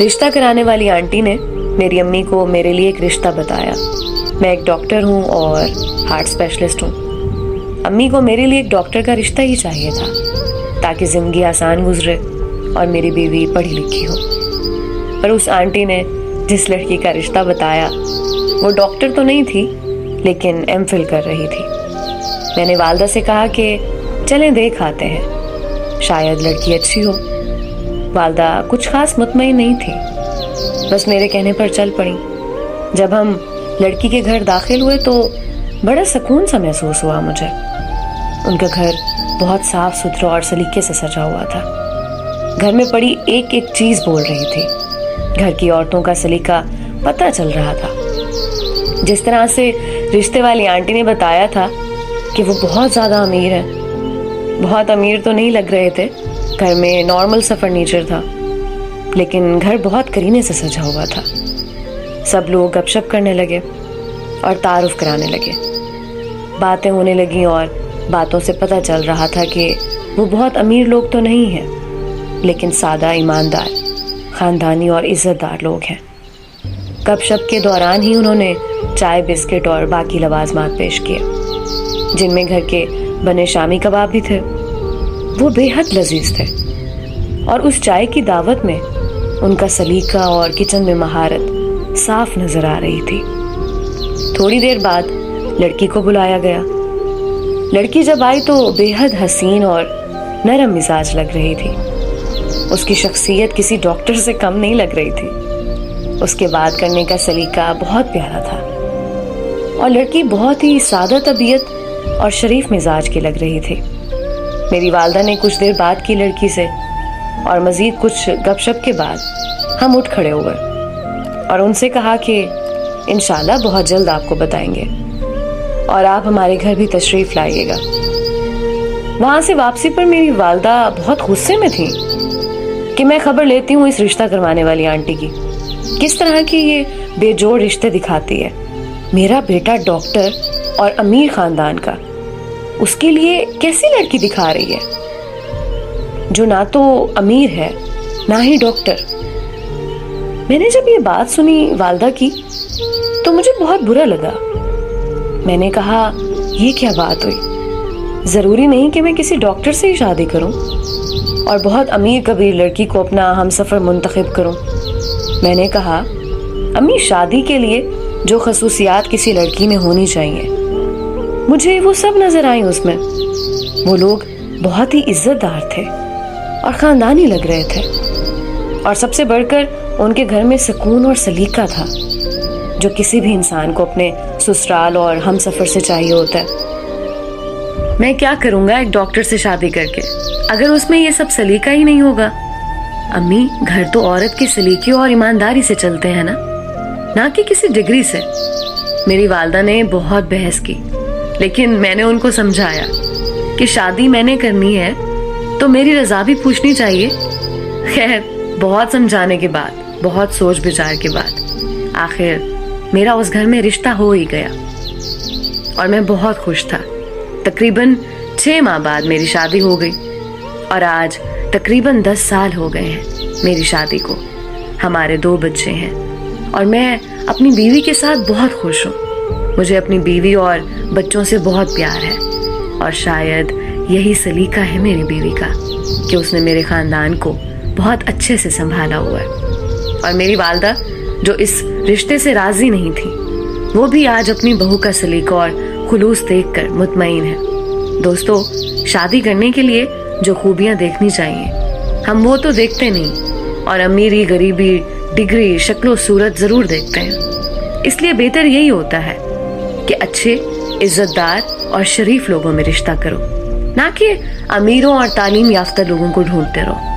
رشتہ کرانے والی آنٹی نے میری امی کو میرے لیے ایک رشتہ بتایا. میں ایک ڈاکٹر ہوں اور ہارٹ اسپیشلسٹ ہوں. امی کو میرے لیے ایک ڈاکٹر کا رشتہ ہی چاہیے تھا تاکہ زندگی آسان گزرے اور میری بیوی پڑھی لکھی ہو. پر اس آنٹی نے جس لڑکی کا رشتہ بتایا وہ ڈاکٹر تو نہیں تھی لیکن ایم فل کر رہی تھی. میں نے والدہ سے کہا کہ چلیں دیکھ آتے ہیں, شاید لڑکی اچھی ہو. والدہ کچھ خاص مطمئن نہیں تھی, بس میرے کہنے پر چل پڑی. جب ہم لڑکی کے گھر داخل ہوئے تو بڑا سکون سا محسوس ہوا مجھے. ان کا گھر بہت صاف ستھرا اور سلیقے سے سجا ہوا تھا. گھر میں پڑی ایک ایک چیز بول رہی تھی. گھر کی عورتوں کا سلیقہ پتہ چل رہا تھا. جس طرح سے رشتے والی آنٹی نے بتایا تھا کہ وہ بہت زیادہ امیر ہیں. بہت امیر تو نہیں لگ رہے تھے, گھر میں نارمل سا فرنیچر تھا, لیکن گھر بہت کرینے سے سجا ہوا تھا. سب لوگ گپ شپ کرنے لگے اور تعارف کرانے لگے. باتیں ہونے لگیں اور باتوں سے پتہ چل رہا تھا کہ وہ بہت امیر لوگ تو نہیں ہیں, لیکن سادہ, ایماندار, خاندانی اور عزت دار لوگ ہیں. گپ شپ کے دوران ہی انہوں نے چائے, بسکٹ اور باقی لوازمات پیش کیے, جن میں گھر کے بنے شامی کباب بھی تھے. وہ بے حد لذیذ تھے اور اس چائے کی دعوت میں ان کا سلیقہ اور کچن میں مہارت صاف نظر آ رہی تھی. تھوڑی دیر بعد لڑکی کو بلایا گیا. لڑکی جب آئی تو بے حد حسین اور نرم مزاج لگ رہی تھی. اس کی شخصیت کسی ڈاکٹر سے کم نہیں لگ رہی تھی. اس کے بات کرنے کا سلیقہ بہت پیارا تھا اور لڑکی بہت ہی سادہ طبیعت اور شریف مزاج کی لگ رہی تھی. میری والدہ نے کچھ دیر بات کی لڑکی سے اور مزید کچھ گپ شپ کے بعد ہم اٹھ کھڑے ہوئے اور ان سے کہا کہ انشاءاللہ بہت جلد آپ کو بتائیں گے اور آپ ہمارے گھر بھی تشریف لائیے گا. وہاں سے واپسی پر میری والدہ بہت غصے میں تھیں کہ میں خبر لیتی ہوں اس رشتہ کروانے والی آنٹی کی, کس طرح کی یہ بے جوڑ رشتے دکھاتی ہے. میرا بیٹا ڈاکٹر اور امیر خاندان کا, اس کے لیے کیسی لڑکی دکھا رہی ہے جو نہ تو امیر ہے نہ ہی ڈاکٹر. میں نے جب یہ بات سنی والدہ کی تو مجھے بہت برا لگا. میں نے کہا یہ کیا بات ہوئی, ضروری نہیں کہ میں کسی ڈاکٹر سے ہی شادی کروں اور بہت امیر کبیر لڑکی کو اپنا ہم سفر منتخب کروں. میں نے کہا امی, شادی کے لیے جو خصوصیات کسی لڑکی میں ہونی چاہیے مجھے وہ سب نظر آئیں اس میں. وہ لوگ بہت ہی عزت دار تھے اور خاندانی لگ رہے تھے, اور سب سے بڑھ کر ان کے گھر میں سکون اور سلیقہ تھا جو کسی بھی انسان کو اپنے سسرال اور ہم سفر سے چاہیے ہوتا ہے. میں کیا کروں گا ایک ڈاکٹر سے شادی کر کے اگر اس میں یہ سب سلیقہ ہی نہیں ہوگا. امی, گھر تو عورت کے سلیقے اور ایمانداری سے چلتے ہیں نا, نہ کہ کسی ڈگری سے. میری والدہ نے بہت بحث کی, لیکن میں نے ان کو سمجھایا کہ شادی میں نے کرنی ہے تو میری رضا بھی پوچھنی چاہیے. خیر, بہت سمجھانے کے بعد, بہت سوچ بچار کے بعد آخر میرا اس گھر میں رشتہ ہو ہی گیا اور میں بہت خوش تھا. تقریباً 6 ماہ بعد میری شادی ہو گئی اور آج تقریباً 10 سال ہو گئے ہیں میری شادی کو. ہمارے 2 بچے ہیں اور میں اپنی بیوی کے ساتھ بہت خوش ہوں. مجھے اپنی بیوی اور بچوں سے بہت پیار ہے اور شاید یہی سلیقہ ہے میری بیوی کا کہ اس نے میرے خاندان کو بہت اچھے سے سنبھالا ہوا ہے. اور میری والدہ جو اس رشتے سے راضی نہیں تھی وہ بھی آج اپنی بہو کا سلیقہ اور خلوص دیکھ کر مطمئن ہے. دوستو, شادی کرنے کے لیے جو خوبیاں دیکھنی چاہیے ہم وہ تو دیکھتے نہیں, اور امیری, غریبی, ڈگری, شکل و صورت ضرور دیکھتے ہیں. اس لیے بہتر یہی ہوتا ہے کہ اچھے, عزت دار اور شریف لوگوں میں رشتہ کرو, نہ کہ امیروں اور تعلیم یافتہ لوگوں کو ڈھونڈتے رہو.